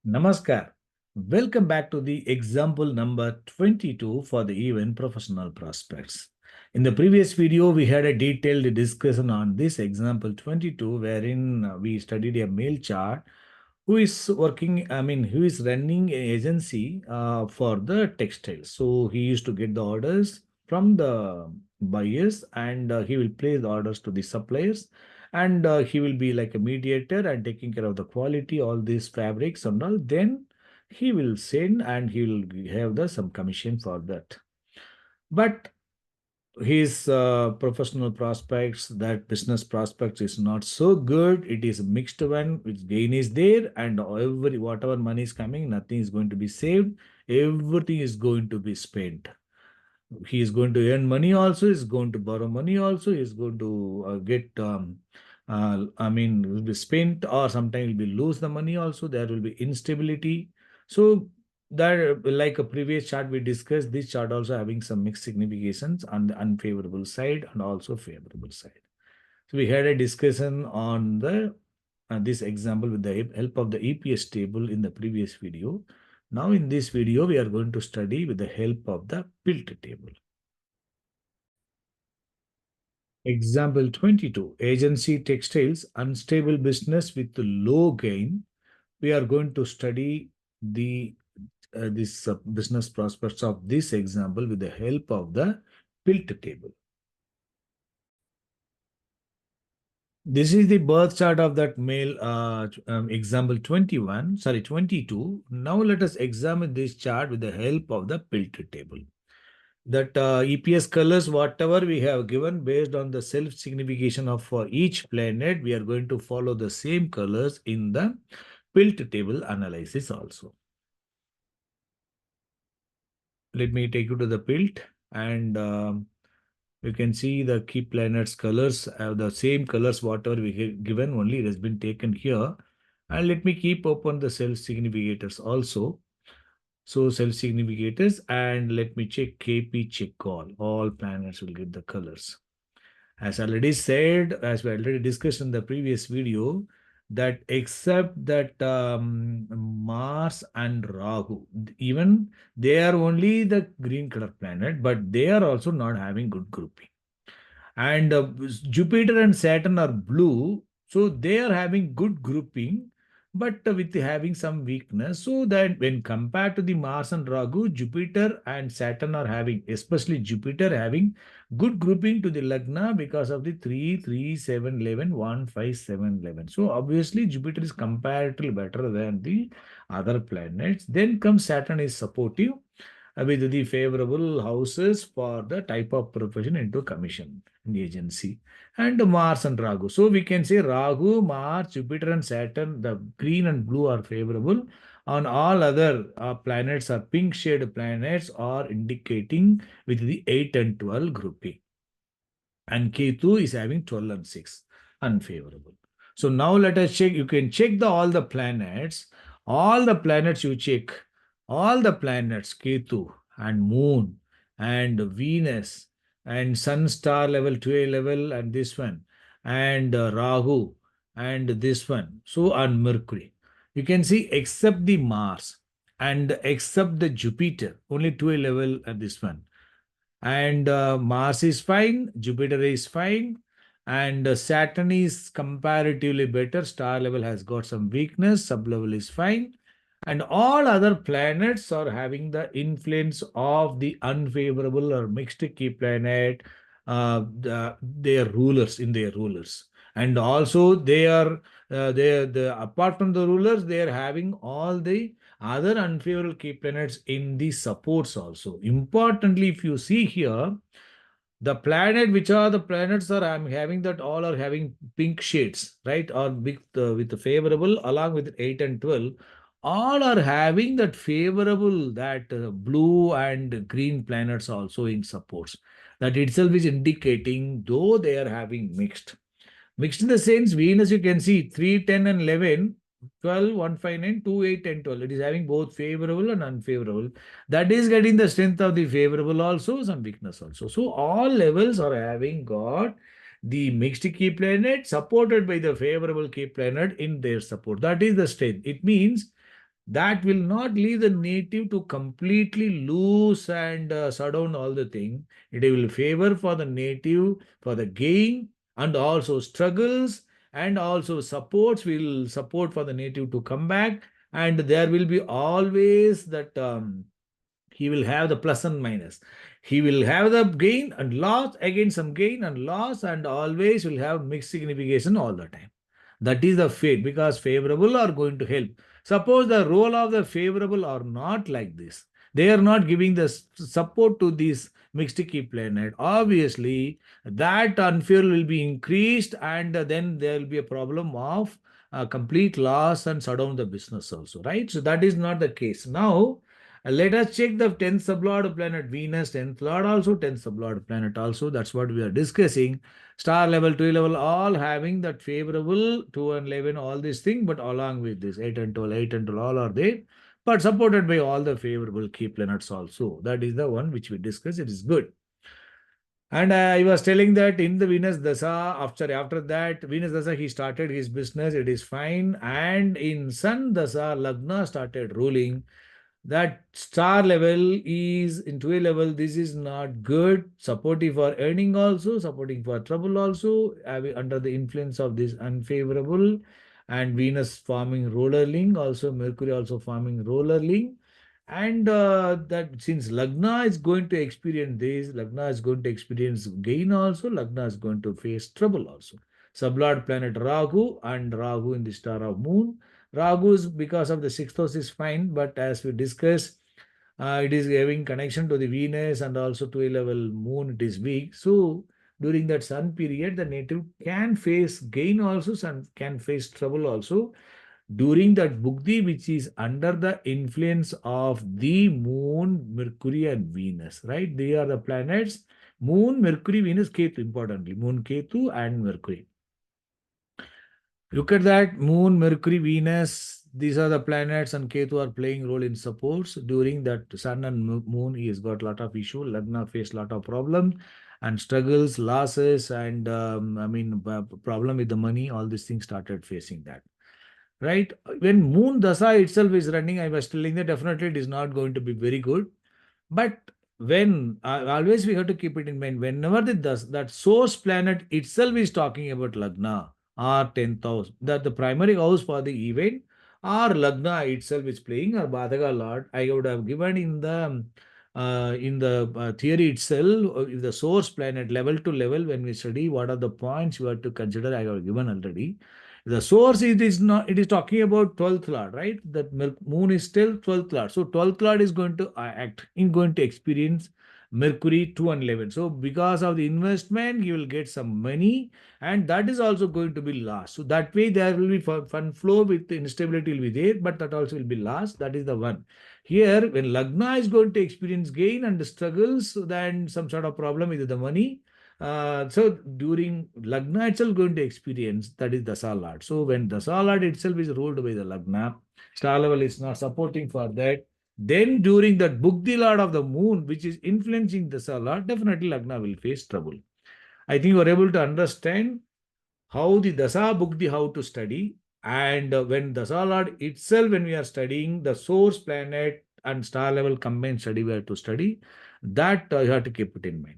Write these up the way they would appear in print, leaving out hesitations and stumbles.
Namaskar. Welcome back to the example number 22 for the event professional prospects. In the previous video, we had a detailed discussion on this example 22, wherein we studied a male chart who is who is running an agency for the textiles. So he used to get the orders from the buyers and he will place the orders to the suppliers and he will be like a mediator and taking care of the quality, all these fabrics and all. Then he will send and he will have the some commission for that. But his professional prospects, that business prospects is not so good. It is a mixed one, which gain is there, and every whatever money is coming, nothing is going to be saved. Everything is going to be spent. He is going to earn money also, is going to borrow money also, is going to will be spent, or sometimes will be lose the money also. There will be instability. So that, like a previous chart we discussed, this chart also having some mixed significations on the unfavorable side and also favorable side. So we had a discussion on the this example with the help of the EPS table in the previous video. Now in this video, we are going to study with the help of the PILT table. Example 22, agency textiles, unstable business with low gain. We are going to study the this business prospects of this example with the help of the PILT table. This is the birth chart of that male, example 22. Now let us examine this chart with the help of the PILT table. That EPS colors, whatever we have given based on the self-signification of for each planet, we are going to follow the same colors in the PILT table analysis also. Let me take you to the PILT and you can see the key planets colors have the same colors whatever we have given, only it has been taken here. And let me keep open the self-significators also. So self-significators, and let me check KP check all planets will get the colors. As already said, as we already discussed in the previous video, that except that Mars and Rahu, even they are only the green color planet, but they are also not having good grouping. And Jupiter and Saturn are blue, so they are having good grouping, but with having some weakness. So that when compared to the Mars and Rahu, Jupiter and Saturn are having, especially Jupiter having good grouping to the Lagna because of the 3, 3, 7, 11, 1, 5, 7, 11. So obviously Jupiter is comparatively better than the other planets. Then comes Saturn is supportive with the favorable houses for the type of profession into commission in the agency, and Mars and Rahu. So we can say Rahu, Mars, Jupiter and Saturn, the green and blue are favorable. On all other planets are pink shade planets are indicating with the 8 and 12 grouping. And Ketu is having 12 and 6, unfavorable. So now let us check. You can check all the planets. All the planets you check. All the planets, Ketu and Moon and Venus and Sun star level 2A level and this one and Rahu and this one. So on Mercury. You can see except the Mars and except the Jupiter, only 2A level at this one, and Mars is fine, Jupiter is fine, and Saturn is comparatively better. Star level has got some weakness, sub level is fine, and all other planets are having the influence of the unfavorable or mixed key planet, their rulers in their rulers, and also they are apart from the rulers, they are having all the other unfavorable key planets in the supports also. Importantly, if you see here, the planet, which are the planets are I'm having that all are having pink shades, right? Or with the favorable along with 8 and 12, all are having that favorable, that blue and green planets also in supports. That itself is indicating, though they are having mixed. Mixed in the sense, Venus, you can see 3, 10, and 11, 12, 1, 5, 9, 2, 8, and 12. It is having both favorable and unfavorable. That is getting the strength of the favorable also, some weakness also. So all levels are having got the mixed key planet supported by the favorable key planet in their support. That is the strength. It means that will not leave the native to completely lose and shut down all the thing. It will favor for the native for the gain, and also struggles, and also supports will support for the native to come back, and there will be always that he will have the plus and minus. He will have the gain and loss, again some gain and loss, and always will have mixed signification all the time. That is the fate, because favorable are going to help. Suppose the role of the favorable are not like this. They are not giving the support to this mixed key planet. Obviously, that unfair will be increased, and then there will be a problem of complete loss and shut down the business also, right? So that is not the case. Now, let us check the 10th sublord planet Venus, 10th lord also, 10th sublord planet also. That's what we are discussing. Star level, 2 level, all having that favorable 2 and 11, all these things, but along with this 8 and 12, 8 and 12, all are there, but supported by all the favorable key planets also. That is the one which we discussed. It is good. And I was telling that in the Venus Dasa, after that Venus Dasa, he started his business. It is fine. And in Sun Dasa, Lagna started ruling. That star level is into a level. This is not good. Supportive for earning also, supporting for trouble also, under the influence of this unfavorable, and Venus forming roller link, also Mercury also forming roller link. And that since Lagna is going to experience this, Lagna is going to experience gain also, Lagna is going to face trouble also. Sublord planet Rahu, and Rahu in the star of Moon. Rahu is because of the sixth house is fine, but as we discussed, it is having connection to the Venus and also to a level Moon, it is weak. So during that sun period, the native can face gain also, sun can face trouble also during that Bugdi, which is under the influence of the Moon, Mercury, and Venus, right? They are the planets Moon, Mercury, Venus, Ketu, importantly, Moon, Ketu, and Mercury. Look at that, Moon, Mercury, Venus, these are the planets, and Ketu are playing role in supports. During that Sun and Moon, he has got a lot of issue. Lagna faced a lot of problems and struggles, losses, and problem with the money. All these things started facing that. Right? When Moon Dasa itself is running, I was telling that definitely it is not going to be very good. But when always we have to keep it in mind, whenever that source planet itself is talking about Lagna or 10th house, that the primary house for the event or Lagna itself is playing or Badhaga Lord, I would have given in the theory itself, if the source planet level to level, when we study what are the points you have to consider, I have given already. The source, it is not, it is talking about 12th lord, right? That moon is still 12th lord. So 12th lord is going to act, in going to experience Mercury 2 and 11. So because of the investment, you will get some money, and that is also going to be lost. So that way there will be fund flow with instability will be there, but that also will be lost. That is the one. Here, when Lagna is going to experience gain and struggles, then some sort of problem with the money, so during Lagna itself going to experience, that is Dasa Lord. So when Dasa Lord itself is ruled by the Lagna, star level is not supporting for that. Then during that Bugdi Lord of the moon, which is influencing Dasa Lord, definitely Lagna will face trouble. I think you are able to understand how the Dasa Bugdi, how to study. And when Dasa Lord itself, when we are studying the source planet and star level combined study, we have to study. That you have to keep it in mind.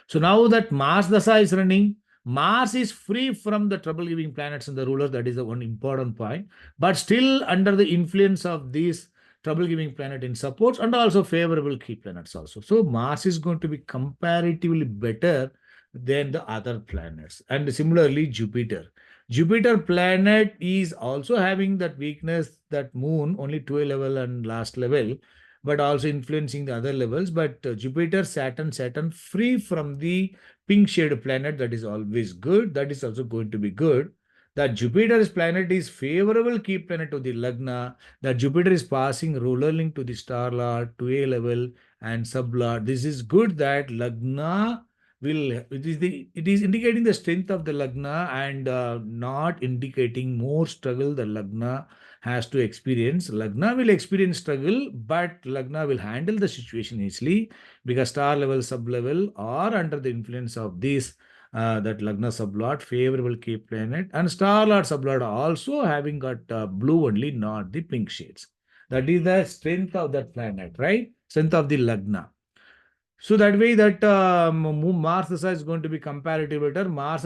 So now that Mars Dasa is running, Mars is free from the trouble-giving planets and the rulers. That is the one important point. But still under the influence of these trouble-giving planet in supports and also favorable key planets also. So Mars is going to be comparatively better than the other planets. And similarly, Jupiter. Jupiter planet is also having that weakness, that moon, only 12 level and last level, but also influencing the other levels. But Jupiter, Saturn free from the pink shade planet, that is always good. That is also going to be good. That Jupiter's planet is favorable key planet to the Lagna. That Jupiter is passing ruler link to the star lord, to a level and sub lord. This is good that Lagna will, it is indicating the strength of the Lagna, and not indicating more struggle the Lagna has to experience. Lagna will experience struggle, but Lagna will handle the situation easily, because star level, sub level are under the influence of this that Lagna sublord, favorable key planet, and star lord sublord also having got blue only, not the pink shades. That is the strength of that planet, right? Strength of the Lagna. So that way that Mars Dasa is going to be comparatively better. Mars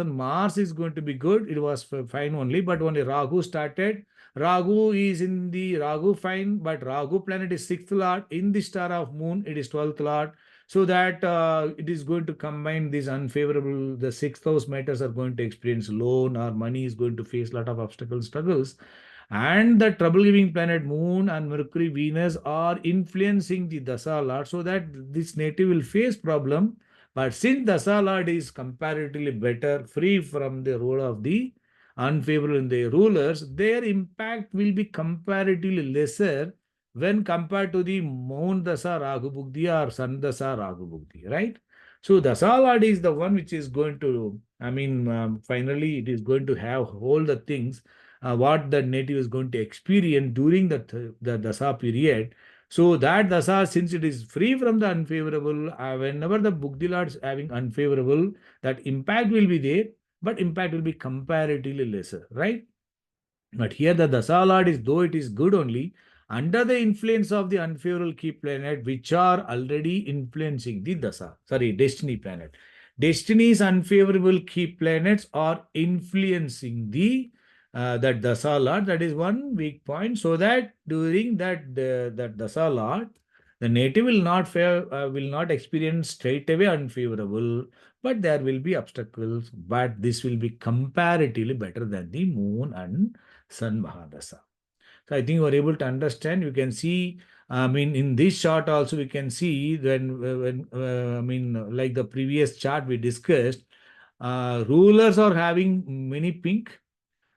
is going to be good. It was fine only, but only Rahu started. Rahu is in the Rahu fine, but Rahu planet is sixth lord. In the star of moon, it is 12th lord. So that it is going to combine these unfavorable, the sixth house matters are going to experience loan or money is going to face a lot of obstacles, struggles. And the trouble giving planet Moon and Mercury, Venus are influencing the Dasa Lord, so that this native will face problem. But since Dasa Lord is comparatively better, free from the role of the unfavorable in the rulers, their impact will be comparatively lesser when compared to the Moon Dasa Rahu Bugdi or Sun Dasa Rahu Bugdi, right? So Dasa Lord is the one which is going to, finally it is going to have all the things what the native is going to experience during the dasa period. So that dasa, since it is free from the unfavorable, whenever the Bugdi Lord is having unfavorable, that impact will be there, but impact will be comparatively lesser, right? But here the Dasa Lord is, though it is good only, under the influence of the unfavorable key planet, which are already influencing the Dasa, sorry, destiny planet. Destiny's unfavorable key planets are influencing the that Dasa Lord. That is one weak point. So that during that Dasa Lord, the native will not experience straight away unfavorable, but there will be obstacles. But this will be comparatively better than the moon and Sun Mahadasa. So I think you are able to understand. You can see, in this chart also we can see when like the previous chart we discussed, rulers are having many pink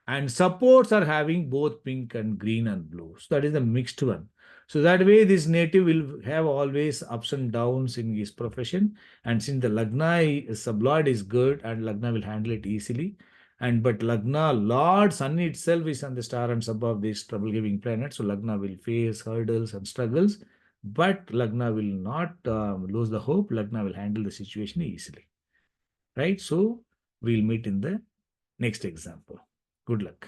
and supports are having both pink and green and blue. So that is the mixed one. So that way this native will have always ups and downs in his profession. And since the Lagna subloid is good and Lagna will handle it easily. And but Lagna, Lord Sun itself is on the star and sub of this trouble giving planet. So Lagna will face hurdles and struggles. But Lagna will not lose the hope. Lagna will handle the situation easily. Right? So we'll meet in the next example. Good luck.